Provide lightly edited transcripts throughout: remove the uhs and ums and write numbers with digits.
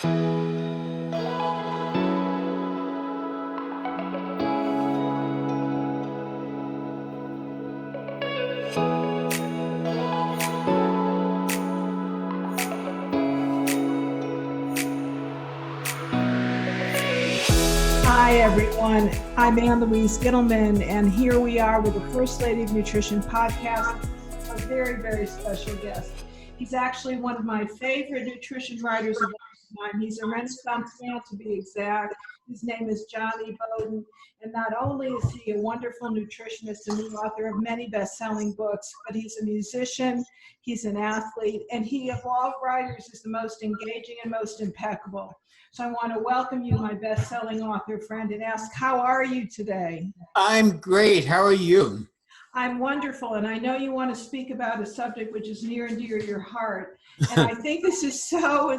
Hi, everyone. I'm Louise Gittleman, and here we are with the First Lady of Nutrition podcast, a very, very special guest. He's actually one of my favorite nutrition writers of all time. He's a Renaissance man, to be exact. His name is Jonny Bowden, and not only is he a wonderful nutritionist and the author of many best-selling books, but he's a musician, he's an athlete, and he, of all writers, is the most engaging and most impeccable. So I want to welcome you, my best-selling author friend, and ask, how are you today? I'm great. How are you? I'm wonderful, and I know you want to speak about a subject which is near and dear to your heart. And I think this is so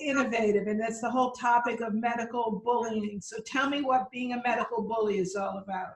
innovative, and that's the whole topic of medical bullying. So tell me what being a medical bully is all about.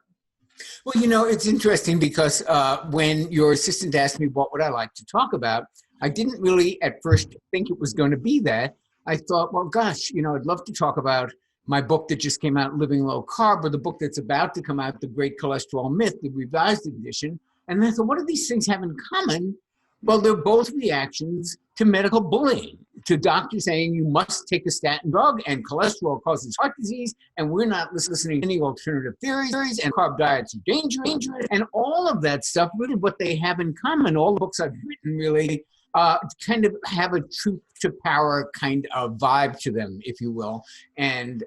Well, you know, it's interesting because when your assistant asked me what would I like to talk about, I didn't really at first think it was going to be that. I thought, well, gosh, you know, I'd love to talk about my book that just came out, Living Low Carb, or the book that's about to come out, The Great Cholesterol Myth, the revised edition. And then I thought, what do these things have in common? Well, they're both reactions to medical bullying, to doctors saying you must take a statin drug and cholesterol causes heart disease, and we're not listening to any alternative theories, and carb diets are dangerous, and all of that stuff, really what they have in common, all the books I've written really kind of have a truth to power kind of vibe to them, if you will. And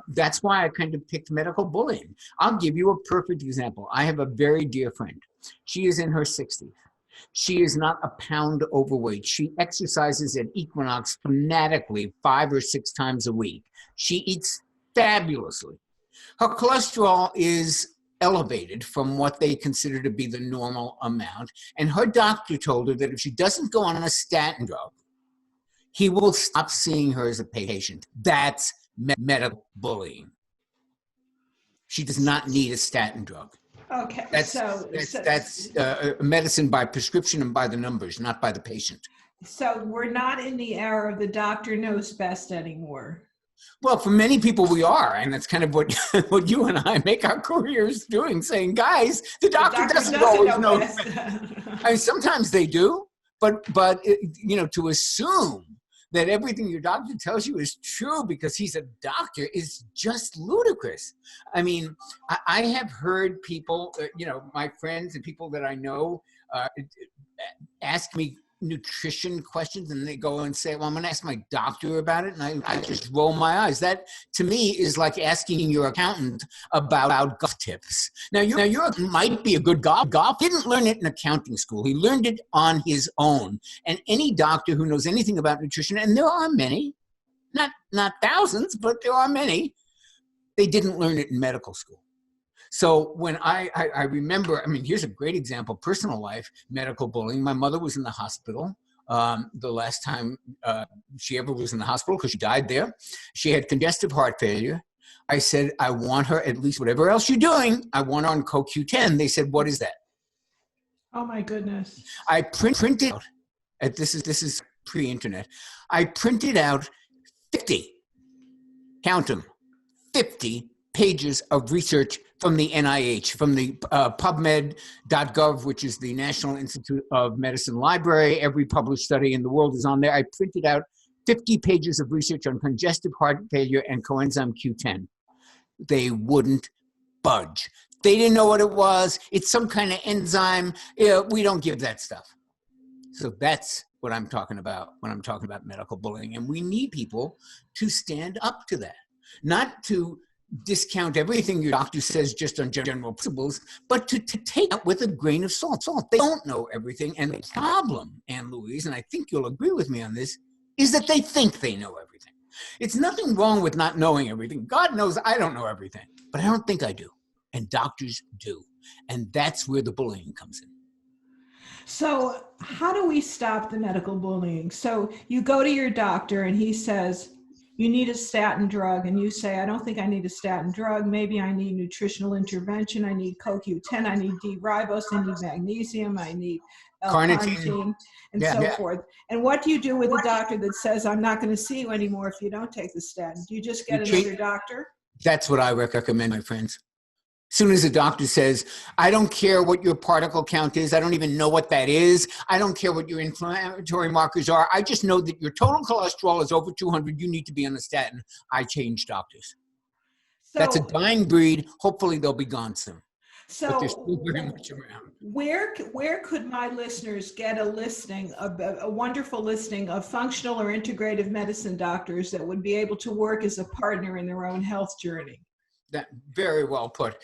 that's why I kind of picked medical bullying. I'll give you a perfect example. I have a very dear friend. She is in her 60s. She is not a pound overweight. She exercises at Equinox fanatically 5 or 6 times a week. She eats fabulously. Her cholesterol is elevated from what they consider to be the normal amount. And her doctor told her that if she doesn't go on a statin drug, he will stop seeing her as a patient. That's medical bullying. She does not need a statin drug. Okay, that's medicine by prescription and by the numbers, not by the patient. So we're not in the era of the doctor knows best anymore. Well, for many people we are, and that's kind of what you and I make our careers doing, saying, guys, the doctor doesn't always know best. I mean, sometimes they do, but you know, to assume that everything your doctor tells you is true because he's a doctor is just ludicrous. I mean, I have heard people, you know, my friends and people that I know ask me nutrition questions, and they go and say, well, I'm going to ask my doctor about it. And I just roll my eyes. That to me is like asking your accountant about golf tips. Now you might be a good golf. Didn't learn it in accounting school. He learned it on his own. And any doctor who knows anything about nutrition, and there are many, not thousands, but there are many, they didn't learn it in medical school. So when I remember, I mean, here's a great example, personal life, medical bullying. My mother was in the hospital the last time she ever was in the hospital because she died there. She had congestive heart failure. I said, I want her, at least whatever else you're doing, I want her on CoQ10. They said, what is that? Oh my goodness. I printed out, this is pre-internet, I printed out 50, count them, 50 pages of research from the NIH, from the PubMed.gov, which is the National Institute of Medicine library. Every published study in the world is on there. I printed out 50 pages of research on congestive heart failure and coenzyme Q10. They wouldn't budge. They didn't know what it was. It's some kind of enzyme. We don't give that stuff. So that's what I'm talking about when I'm talking about medical bullying. And we need people to stand up to that, not to discount everything your doctor says just on general principles, but to take it with a grain of salt. They don't know everything. And the problem, Anne Louise, and I think you'll agree with me on this, is that they think they know everything. It's nothing wrong with not knowing everything. God knows I don't know everything, but I don't think I do. And doctors do. And that's where the bullying comes in. So how do we stop the medical bullying? So you go to your doctor and he says, you need a statin drug, and you say, I don't think I need a statin drug. Maybe I need nutritional intervention. I need CoQ10. I need D-ribose. I need magnesium. I need Carnitine. L-carnitine, and Yeah, so yeah. forth. And what do you do with a doctor that says, I'm not going to see you anymore if you don't take the statin? Do you just get another doctor? That's what I recommend, my friends. As soon as a doctor says, I don't care what your particle count is, I don't even know what that is, I don't care what your inflammatory markers are, I just know that your total cholesterol is over 200, you need to be on a statin, I change doctors. That's a So, dying breed. Hopefully they'll be gone soon. But they're so still very much around. where could my listeners get a wonderful listing of functional or integrative medicine doctors that would be able to work as a partner in their own health journey? That very well put.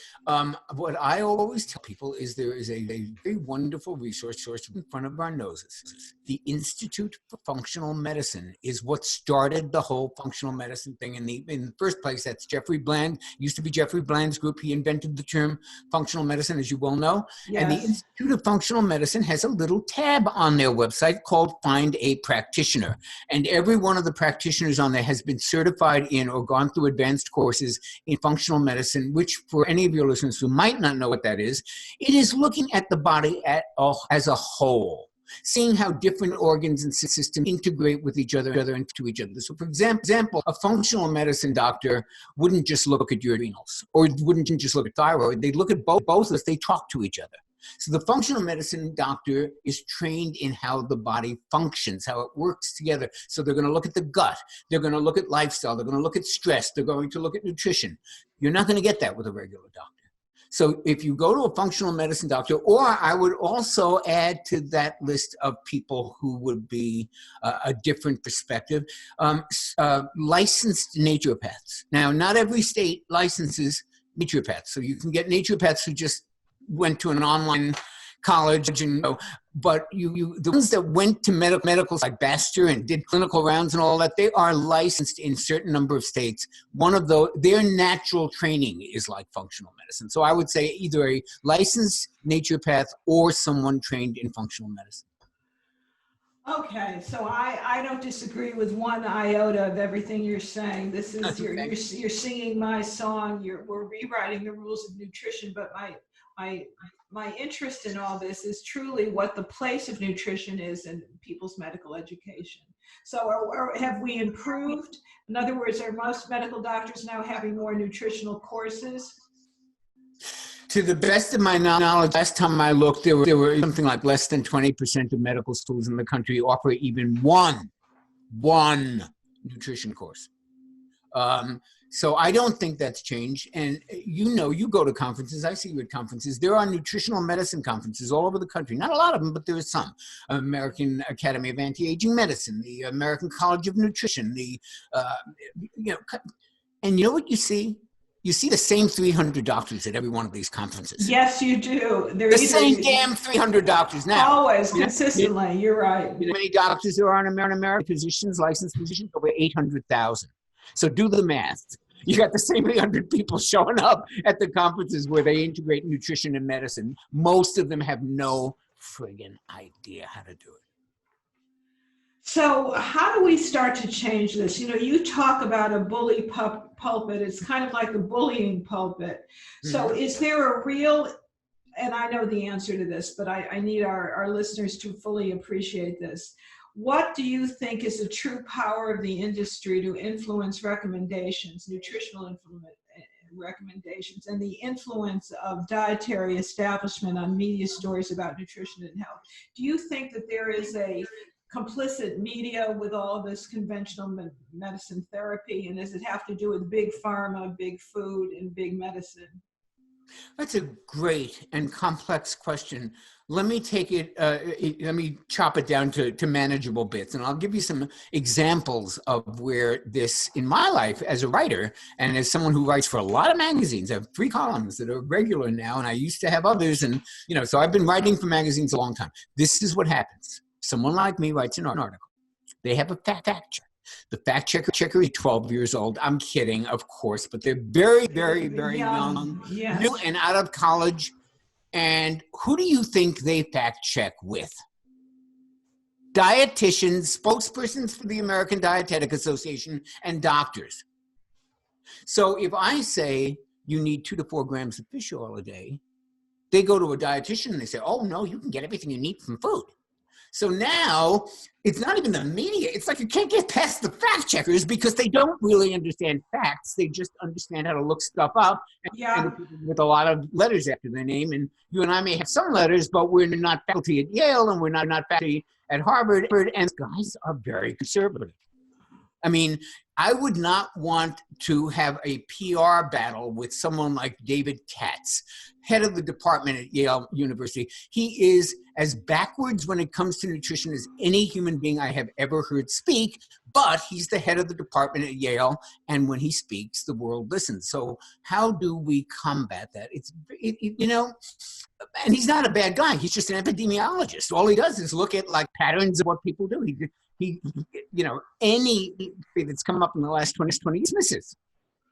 What I always tell people is there is a very wonderful resource in front of our noses. The Institute for Functional Medicine is what started the whole functional medicine thing in the first place. That's Jeffrey Bland. Used to be Jeffrey Bland's group. He invented the term functional medicine, as you well know. Yes. And the Institute of Functional Medicine has a little tab on their website called Find a Practitioner. And every one of the practitioners on there has been certified in or gone through advanced courses in functional medicine, which for any of your listeners who might not know what that is, it is looking at the body as a whole, seeing how different organs and systems integrate with each other and to each other. So for example, a functional medicine doctor wouldn't just look at your adrenals or wouldn't just look at thyroid. They'd look at both as they talk to each other. So the functional medicine doctor is trained in how the body functions, how it works together. So they're going to look at the gut. They're going to look at lifestyle. They're going to look at stress. They're going to look at nutrition. You're not going to get that with a regular doctor. So if you go to a functional medicine doctor, or I would also add to that list of people who would be a different perspective, licensed naturopaths. Now, not every state licenses naturopaths. So you can get naturopaths who just went to an online college, and but the ones that went to medical like Baxter and did clinical rounds and all that, they are licensed in certain number of states. One of those, their natural training is like functional medicine. So I would say either a licensed naturopath or someone trained in functional medicine. Okay, so I don't disagree with one iota of everything you're saying. This is you're singing my song. We're rewriting the rules of nutrition, but my interest in all this is truly what the place of nutrition is in people's medical education. So have we improved? In other words, are most medical doctors now having more nutritional courses? To the best of my knowledge, last time I looked, there were something like less than 20% of medical schools in the country offer even one nutrition course. So I don't think that's changed. And you go to conferences. I see you at conferences. There are nutritional medicine conferences all over the country. Not a lot of them, but there is some. American Academy of Anti-Aging Medicine, the American College of Nutrition, and you know what you see? You see the same 300 doctors at every one of these conferences. Yes, you do. The same damn 300 doctors now. Always, consistently. You're right. You know how many doctors there are in America? Physicians, licensed physicians, over 800,000. So do the math. You got the same 300 people showing up at the conferences where they integrate nutrition and medicine. Most of them have no friggin' idea how to do it. So how do we start to change this? You talk about a bully pulpit. It's kind of like a bullying pulpit. So is there a real, and I know the answer to this, but I need our listeners to fully appreciate this. What do you think is the true power of the industry to influence recommendations, nutritional recommendations, and the influence of dietary establishment on media stories about nutrition and health? Do you think that there is a complicit media with all this conventional medicine therapy, and does it have to do with big pharma, big food, and big medicine? That's a great and complex question. Let me take it, let me chop it down to manageable bits, and I'll give you some examples of where this, in my life as a writer, and as someone who writes for a lot of magazines, I have 3 columns that are regular now, and I used to have others, and so I've been writing for magazines a long time. This is what happens. Someone like me writes an article. They have a fact check. The fact checker is 12 years old. I'm kidding, of course, but they're very, very, very young, yes, new and out of college. And who do you think they fact check with? Dietitians, spokespersons for the American Dietetic Association, and doctors. So if I say you need 2 to 4 grams of fish oil a day, They go to a dietitian and they say, oh, no, you can get everything you need from food. So now it's not even the media. It's like you can't get past the fact checkers because they don't really understand facts. They just understand how to look stuff up and with a lot of letters after their name. And you and I may have some letters, but we're not faculty at Yale and we're not faculty at Harvard. And guys are very conservative. I mean, I would not want to have a PR battle with someone like David Katz, head of the department at Yale University. He is as backwards when it comes to nutrition as any human being I have ever heard speak, but he's the head of the department at Yale, and when he speaks, the world listens. So how do we combat that? And he's not a bad guy. He's just an epidemiologist. All he does is look at like patterns of what people do. Anything that's come up in the last 20 years misses.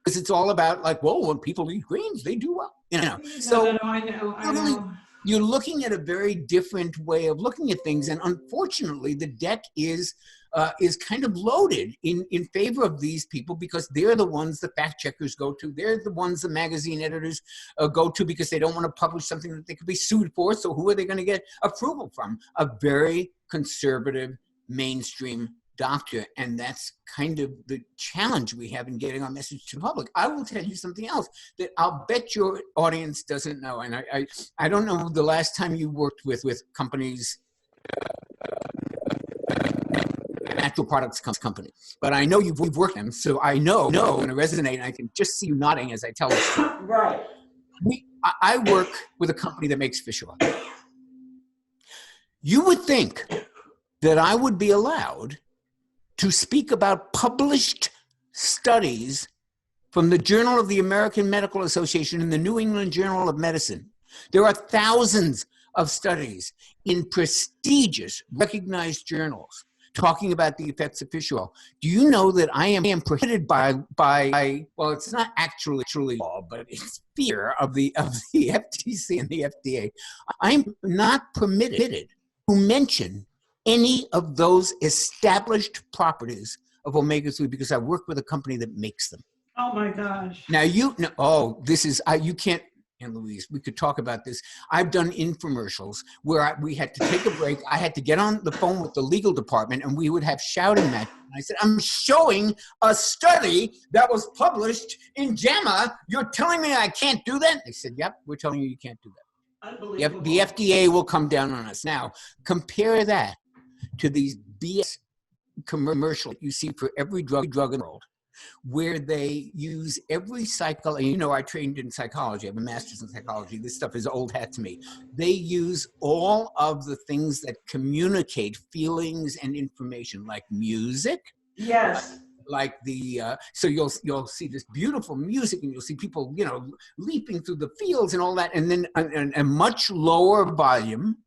Because it's all about like, well, when people eat greens, they do well. So I know. You're looking at a very different way of looking at things. And unfortunately, the deck is kind of loaded in favor of these people because they're the ones the fact checkers go to. They're the ones the magazine editors go to because they don't want to publish something that they could be sued for. So who are they going to get approval from? A very conservative mainstream doctor. And that's kind of the challenge we have in getting our message to the public. I will tell you something else that I'll bet your audience doesn't know. And I don't know the last time you worked with companies, natural products company, but I know we've worked with them. So I know I'm going to resonate. And I can just see you nodding as I tell this story. Right. I work with a company that makes fish oil. You would think that I would be allowed to speak about published studies from the Journal of the American Medical Association and the New England Journal of Medicine. There are thousands of studies in prestigious, recognized journals talking about the effects of fish oil. Do you know that I am prohibited by well, it's not actually law, but it's fear of the FTC and the FDA. I'm not permitted to mention any of those established properties of omega-3 because I work with a company that makes them. Oh my gosh. Now you can't, and Louise, we could talk about this. I've done infomercials where we had to take a break. I had to get on the phone with the legal department and we would have shouting matches. And I said, I'm showing a study that was published in JAMA. You're telling me I can't do that? They said, yep, we're telling you can't do that. Unbelievable. The FDA will come down on us. Now, compare that to these BS commercials you see for every drug in the world, where they use every cycle. And I trained in psychology. I have a master's in psychology. This stuff is old hat to me. They use all of the things that communicate feelings and information, like music. Yes. Like so you'll see this beautiful music and you'll see people, leaping through the fields and all that. And then a much lower volume,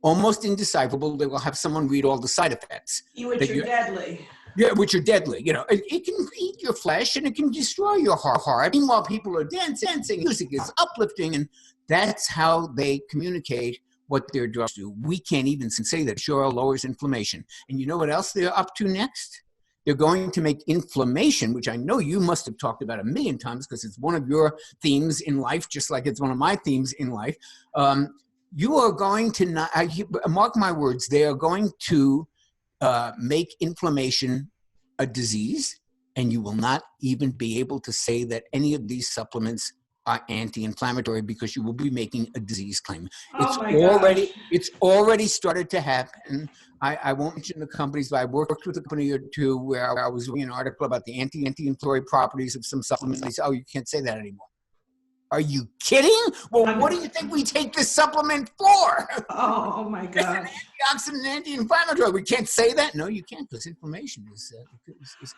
almost indecipherable, they will have someone read all the side effects. Which are deadly. Yeah, which are deadly. It can eat your flesh and it can destroy your heart. Meanwhile, people are dancing, music is uplifting, and that's how they communicate what their drugs do. We can't even say that fish oil lowers inflammation. And you know what else they're up to next? They're going to make inflammation, which I know you must have talked about a million times because it's one of your themes in life, just like it's one of my themes in life. You are going to mark my words, they are going to make inflammation a disease, and you will not even be able to say that any of these supplements are anti-inflammatory because you will be making a disease claim. It's already started to happen. I won't mention the companies, but I worked with a company or two where I was reading an article about the anti-inflammatory properties of some supplements. They said, oh, you can't say that anymore. Are you kidding? Well, what do you think we take this supplement for? Oh my gosh. It's an antioxidant, anti-inflammatory. We can't say that? No, you can't, because inflammation is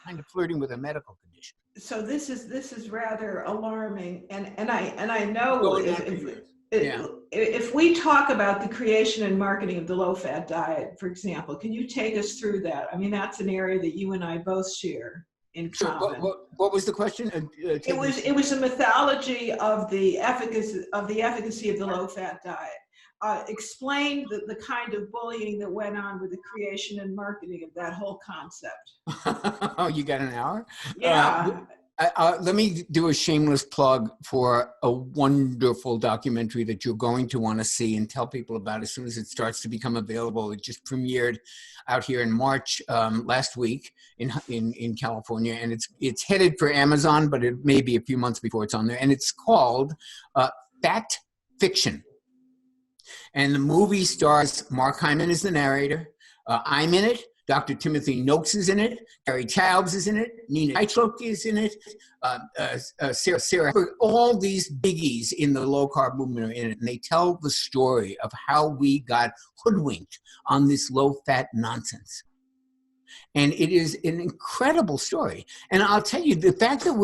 kind of flirting with a medical condition. So this is rather alarming, and I know if we talk about the creation and marketing of the low-fat diet, for example, can you take us through that? I mean, that's an area that you and I both share in common. What was the question? It was a mythology of the efficacy of the low-fat diet. Explain the kind of bullying that went on with the creation and marketing of that whole concept. Oh, you got an hour? Yeah. Let me do a shameless plug for a wonderful documentary that you're going to want to see and tell people about as soon as it starts to become available. It just premiered out here in March last week in California, and it's headed for Amazon, but it may be a few months before it's on there. And it's called Fat Fiction. And the movie stars Mark Hyman as the narrator. I'm in it. Dr. Timothy Noakes is in it. Gary Taubes is in it. Nina Eichlock is in it. Sarah, all these biggies in the low carb movement are in it. And they tell the story of how we got hoodwinked on this low fat nonsense. And it is an incredible story. And I'll tell you, the fact that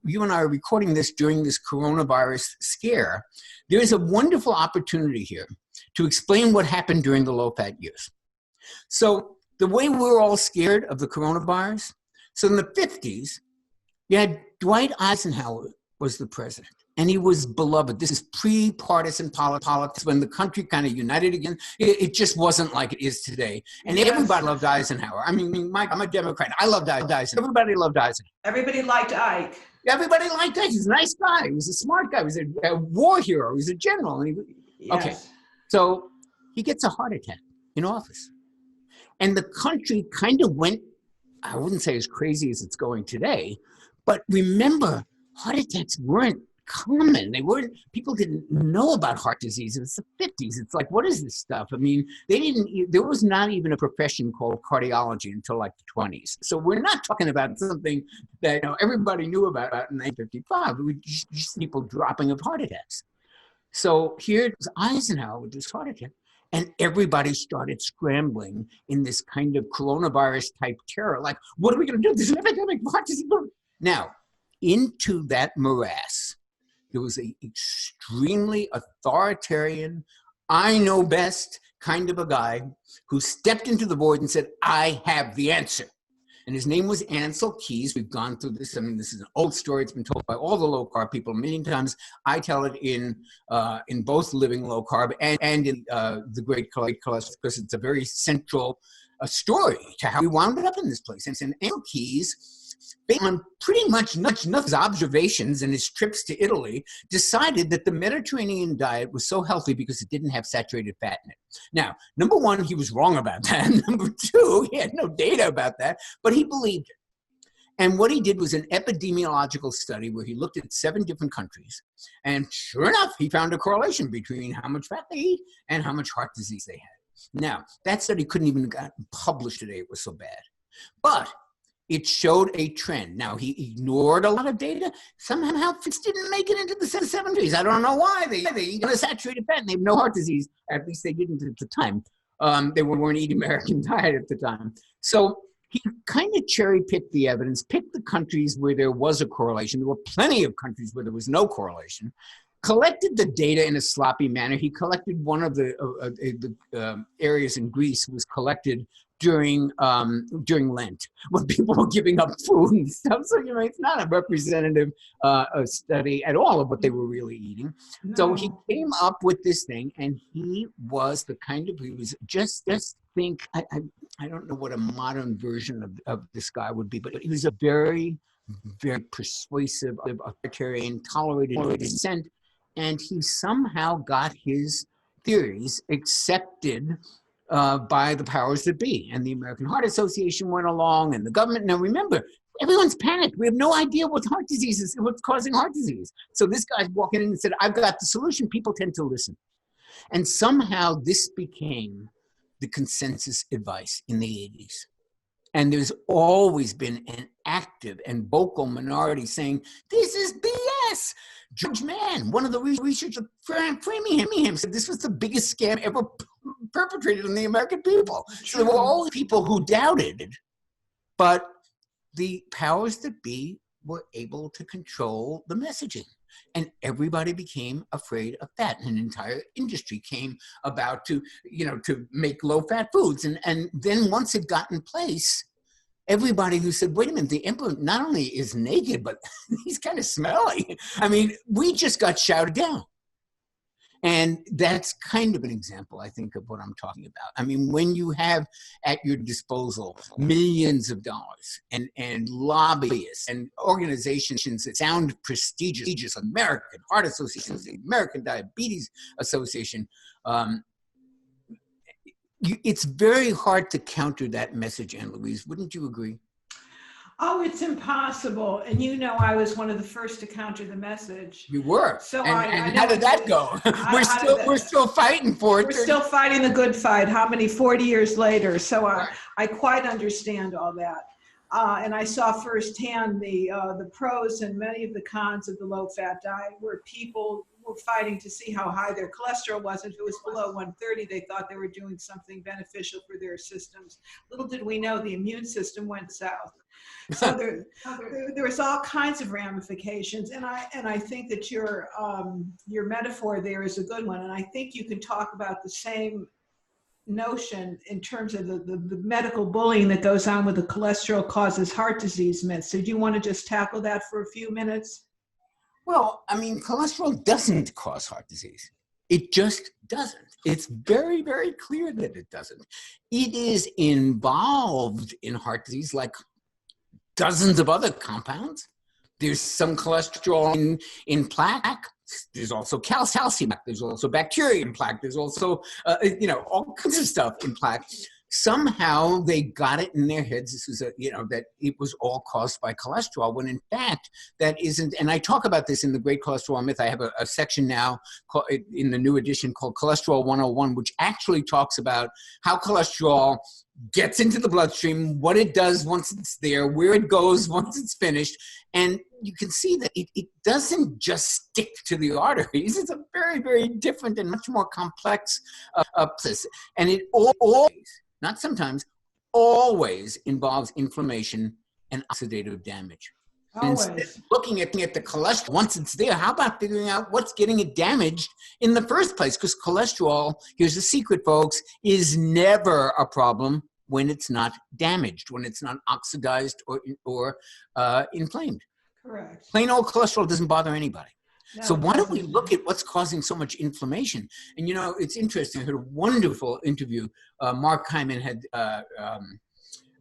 you and I are recording this during this coronavirus scare, there is a wonderful opportunity here to explain what happened during the low fat years. So the way we're all scared of the coronavirus, so in the 50s, you had Dwight Eisenhower was the president, and he was beloved. This is pre-partisan politics when the country kind of united again. It just wasn't like it is today. And everybody loved Eisenhower. I mean, Mike, I'm a Democrat. I loved Eisenhower. Everybody loved Eisenhower. Everybody liked Ike. Everybody liked Ike. He's a nice guy. He was a smart guy. He was a war hero. He was a general. And Okay, so he gets a heart attack in office. And the country kind of went, I wouldn't say as crazy as it's going today, but remember, heart attacks weren't common. People didn't know about heart disease. It was the 50s. It's like, what is this stuff? I mean, there was not even a profession called cardiology until like the 20s. So we're not talking about something that everybody knew about in 1955. It was just people dropping of heart attacks. So here's Eisenhower with this heart attack. And everybody started scrambling in this kind of coronavirus type terror. Like, what are we going to do? There's an epidemic. Now, into that morass, there was an extremely authoritarian, I know best kind of a guy who stepped into the void and said, I have the answer. And his name was Ancel Keys. We've gone through this. I mean, this is an old story. It's been told by all the low carb people many times. I tell it in both Living Low Carb and in The Great Cholesterol, because it's a very central story to how we wound up in this place. And Ancel Keys, based on pretty much Nuff's observations and his trips to Italy, decided that the Mediterranean diet was so healthy because it didn't have saturated fat in it. Now, number one, he was wrong about that. Number two, he had no data about that, but he believed it. And what he did was an epidemiological study where he looked at 7 different countries. And sure enough, he found a correlation between how much fat they eat and how much heart disease they had. Now, that study couldn't even get published today. It was so bad. But it showed a trend. Now, he ignored a lot of data. Somehow, it didn't make it into the 70s. I don't know why. They eat a saturated fat and they have no heart disease. At least they didn't at the time. They weren't eating American diet at the time. So he kind of cherry-picked the evidence, picked the countries where there was a correlation. There were plenty of countries where there was no correlation. Collected the data in a sloppy manner. He collected one of the areas in Greece was collected during Lent, when people were giving up food and stuff. So, it's not a representative study at all of what they were really eating. No. So he came up with this thing, and he was he was just think, I don't know what a modern version of this guy would be, but he was a very, very persuasive, authoritarian, tolerated dissent, and he somehow got his theories accepted by the powers that be. And the American Heart Association went along, and the government. Now remember, everyone's panicked. We have no idea what heart disease is, what's causing heart disease. So this guy's walking in and said, I've got the solution. People tend to listen. And somehow this became the consensus advice in the 80s. And there's always been an active and vocal minority saying, this is BS. George Mann, one of the researchers framing him, said this was the biggest scam ever perpetrated on the American people. So there were all the people who doubted, but the powers that be were able to control the messaging. And everybody became afraid of fat. An entire industry came about to make low-fat foods. And then once it got in place, everybody who said, wait a minute, the emperor not only is naked, but he's kind of smelly. I mean, we just got shouted down. And that's kind of an example, I think, of what I'm talking about. I mean, when you have at your disposal millions of dollars and lobbyists and organizations that sound prestigious, American Heart Association, the American Diabetes Association, it's very hard to counter that message, Anne Louise. Wouldn't you agree? Oh, it's impossible. And you know, I was one of the first to counter the message. You were. So and how did that go? We're still fighting for it. We're still fighting the good fight. How many 40 years later? So I quite understand all that. And I saw firsthand the pros and many of the cons of the low-fat diet, where people were fighting to see how high their cholesterol was. If it was below 130, they thought they were doing something beneficial for their systems. Little did we know the immune system went south. So there was all kinds of ramifications, and I think that your metaphor there is a good one, and I think you can talk about the same notion in terms of the medical bullying that goes on with the cholesterol causes heart disease myth. So do you want to just tackle that for a few minutes? Well, I mean, cholesterol doesn't cause heart disease. It just doesn't. It's very, very clear that it doesn't. It is involved in heart disease like dozens of other compounds. There's some cholesterol in plaque. There's also calcium. There's also bacteria in plaque. There's also, all kinds of stuff in plaque. Somehow they got it in their heads. This was that it was all caused by cholesterol, when in fact that isn't. And I talk about this in the Great Cholesterol Myth. I have a section now in the new edition called Cholesterol 101, which actually talks about how cholesterol gets into the bloodstream, what it does once it's there, where it goes once it's finished. And you can see that it doesn't just stick to the arteries. It's a very, very different and much more complex process. And it always, not sometimes, always involves inflammation and oxidative damage. Instead of looking at the cholesterol once it's there, how about figuring out what's getting it damaged in the first place? Because cholesterol, here's the secret, folks, is never a problem when it's not damaged, when it's not oxidized or inflamed. Correct. Plain old cholesterol doesn't bother anybody. No, so why don't we look at what's causing so much inflammation? And it's interesting. I heard a wonderful interview. Mark Hyman had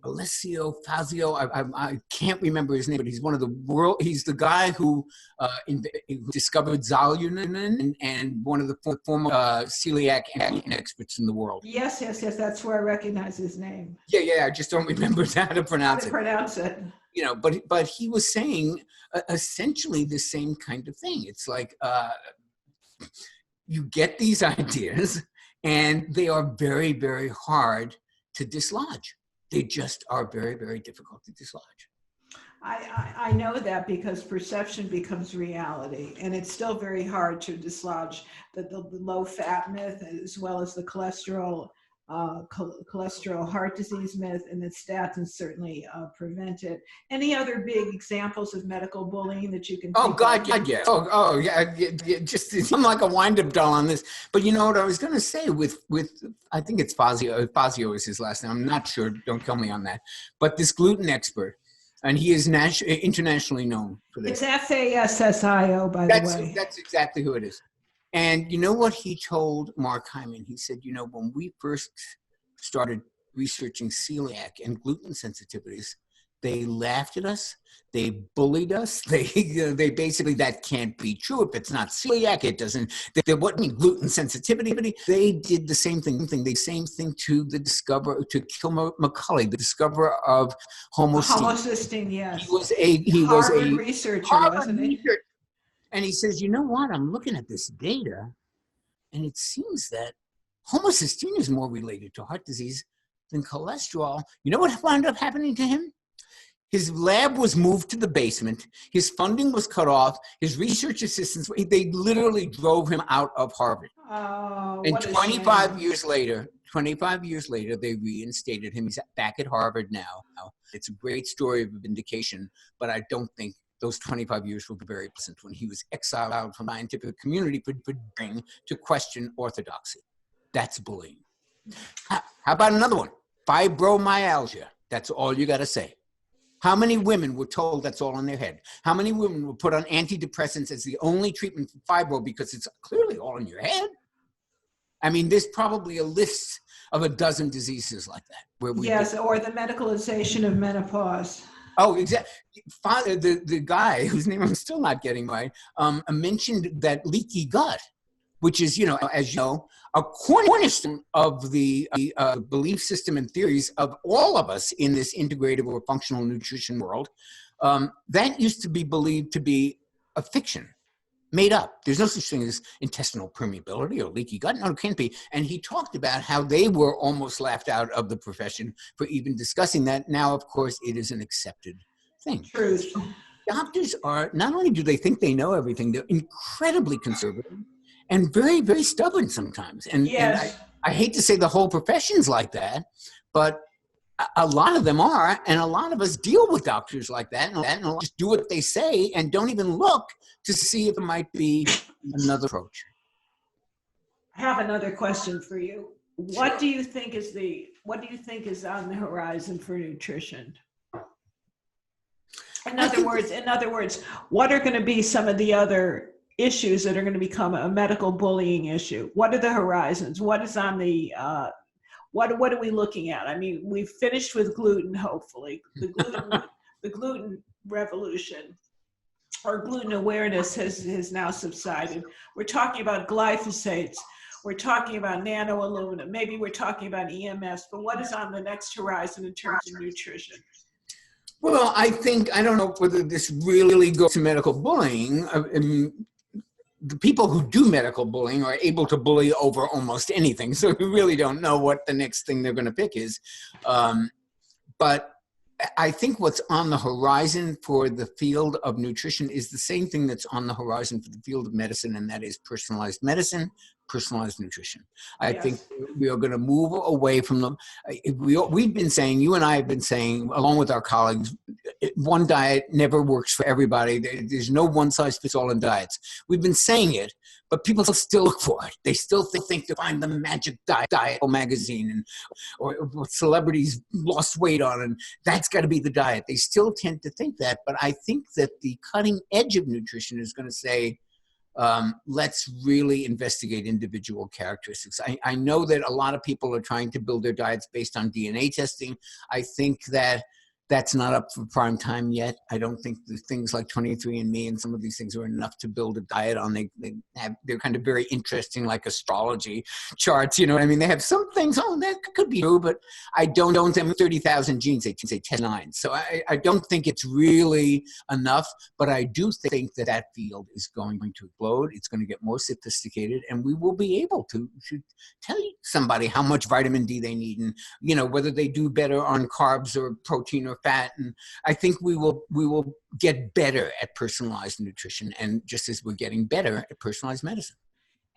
Alessio Fazio. I can't remember his name, but he's he's the guy who discovered Zolunin and one of the former celiac experts in the world. Yes. That's where I recognize his name. Yeah. I just don't remember how to pronounce it. But he was saying essentially the same kind of thing. It's like you get these ideas, and they are very, very hard to dislodge. They just are very, very difficult to dislodge. I know that because perception becomes reality, and it's still very hard to dislodge the low-fat myth, as well as the cholesterol heart disease myth, and that statins certainly prevent it. Any other big examples of medical bullying that you can think of? Yeah. Oh, yeah. Just I'm like a wind-up doll on this. But you know what I was going to say with I think it's Fazio. Fazio is his last name. I'm not sure. Don't kill me on that. But this gluten expert, and he is internationally known for this. It's FASSIO, by the way. That's exactly who it is. And you know what he told Mark Hyman? He said, when we first started researching celiac and gluten sensitivities, they laughed at us. They bullied us. They basically, that can't be true. If it's not celiac, it doesn't. There wasn't gluten sensitivity. They did the same thing. The same thing to McCulley, the discoverer of homocysteine. Homocysteine, yes. He was a researcher, wasn't he? And he says, you know what? I'm looking at this data, and it seems that homocysteine is more related to heart disease than cholesterol. You know what wound up happening to him? His lab was moved to the basement. His funding was cut off. His research assistants, they literally drove him out of Harvard. Oh, and 25 years later, they reinstated him. He's back at Harvard now. It's a great story of vindication, but I don't think those 25 years will be very pleasant when he was exiled from the scientific community for daring to question orthodoxy. That's bullying. How about another one? Fibromyalgia. That's all you got to say. How many women were told that's all in their head? How many women were put on antidepressants as the only treatment for fibro because it's clearly all in your head? I mean, there's probably a list of a dozen diseases like that. Yes, or the medicalization of menopause. Oh, exactly. The guy whose name I'm still not getting right mentioned that leaky gut, which is, as you know, a cornerstone of the belief system and theories of all of us in this integrative or functional nutrition world. That used to be believed to be a fiction, made up. There's no such thing as intestinal permeability or leaky gut. No, it can't be. And he talked about how they were almost laughed out of the profession for even discussing that. Now, of course, it is an accepted thing. Truth. Doctors are, not only do they think they know everything, they're incredibly conservative and very, very stubborn sometimes. And, yes. and I hate to say the whole profession's like that, but a lot of them are, and a lot of us deal with doctors like that and just do what they say and don't even look to see if it might be another approach. I have another question for you. What do you think is on the horizon for nutrition? In other words, what are going to be some of the other issues that are going to become a medical bullying issue? What are the horizons? What is on the what are we looking at? I mean, we've finished with gluten, hopefully. The gluten revolution or gluten awareness has now subsided. We're talking about glyphosates. We're talking about nano aluminum. Maybe we're talking about EMS, but what is on the next horizon in terms of nutrition? Well, I don't know whether this really goes to medical bullying. The people who do medical bullying are able to bully over almost anything. So we really don't know what the next thing they're going to pick is. But I think what's on the horizon for the field of nutrition is the same thing that's on the horizon for the field of medicine, and that is personalized medicine, personalized nutrition. I think we are going to move away from them. We've been saying, you and I have been saying, along with our colleagues, one diet never works for everybody. There's no one size fits all in diets. We've been saying it, but people still look for it. They still think to find the magic diet magazine and or what celebrities lost weight on, and that's got to be the diet. They still tend to think that, but I think that the cutting edge of nutrition is going to say, let's really investigate individual characteristics. I know that a lot of people are trying to build their diets based on DNA testing. I think that that's not up for prime time yet. I don't think the things like 23andMe and some of these things are enough to build a diet on. They're kind of very interesting, like astrology charts. You know what I mean? They have some things. Oh, that could be true, but I don't. 30,000 genes. They say 10-9. So I don't think it's really enough. But I do think that field is going to explode. It's going to get more sophisticated, and we will be able to tell somebody how much vitamin D they need, and whether they do better on carbs or protein or fat. And I think we will get better at personalized nutrition, and just as we're getting better at personalized medicine.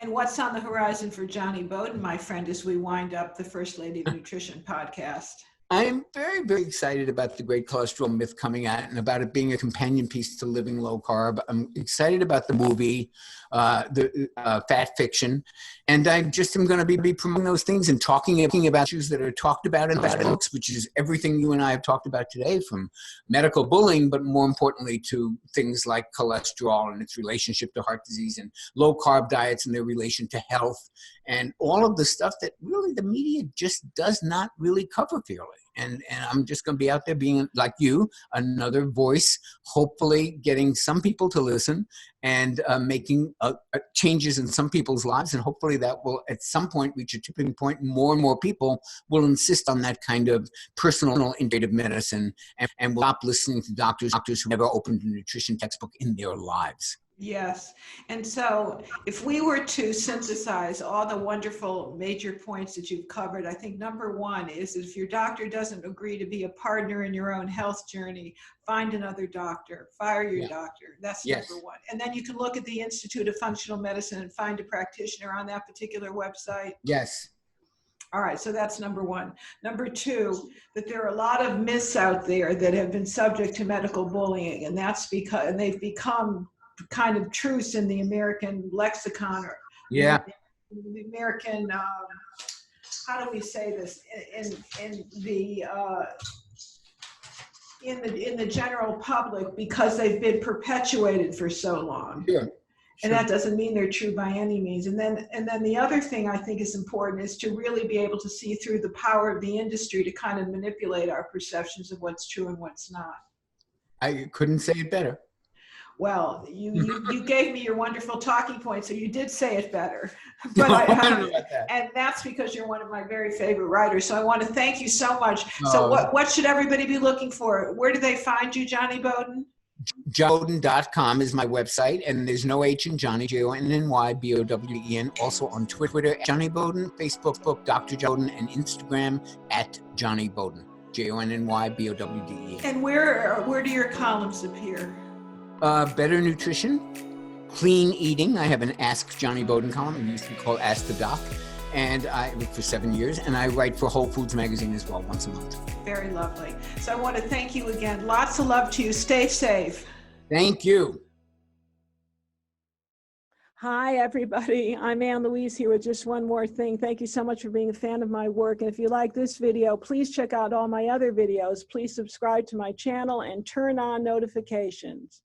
And what's on the horizon for Jonny Bowden, my friend, as we wind up the First Lady of Nutrition podcast? I am very, very excited about the Great Cholesterol Myth coming out and about it being a companion piece to Living Low Carb. I'm excited about the movie, the Fat Fiction. And I just am going to be promoting those things and talking about issues that are talked about in those books, which is everything you and I have talked about today, from medical bullying, but more importantly to things like cholesterol and its relationship to heart disease, and low carb diets and their relation to health, and all of the stuff that really the media just does not really cover fairly. And I'm just going to be out there being, like you, another voice, hopefully getting some people to listen and making changes in some people's lives. And hopefully that will at some point reach a tipping point, and more people will insist on that kind of personal integrative medicine, and will stop listening to doctors who never opened a nutrition textbook in their lives. Yes. And so if we were to synthesize all the wonderful major points that you've covered, I think number one is if your doctor doesn't agree to be a partner in your own health journey, find another doctor, fire your doctor. That's number one. And then you can look at the Institute of Functional Medicine and find a practitioner on that particular website. Yes. All right, so that's number one. Number two, that there are a lot of myths out there that have been subject to medical bullying, and that's because they've become kind of truths in the American lexicon, or the American, how do we say this, in the in the general public because they've been perpetuated for so long. Sure. And that doesn't mean they're true by any means. And then the other thing I think is important is to really be able to see through the power of the industry to kind of manipulate our perceptions of what's true and what's not. I couldn't say it better. Well, you gave me your wonderful talking point, so you did say it better. But I don't know about that. And that's because you're one of my very favorite writers. So I want to thank you so much. Oh. So what should everybody be looking for? Where do they find you, Jonny Bowden? JonnyBowden.com is my website, and there's no H in Johnny, JonnyBowden. Also on Twitter, Jonny Bowden, Facebook, Dr. Bowden, and Instagram at Jonny Bowden, JonnyBowden. And where do your columns appear? Better nutrition, clean eating. I have an Ask Jonny Bowden column. It used to be called Ask the Doc, and I for 7 years, and I write for Whole Foods magazine as well, once a month. Very lovely. So I want to thank you again. Lots of love to you. Stay safe. Thank you. Hi, everybody. I'm Louise here with just one more thing. Thank you so much for being a fan of my work. And if you like this video, please check out all my other videos. Please subscribe to my channel and turn on notifications.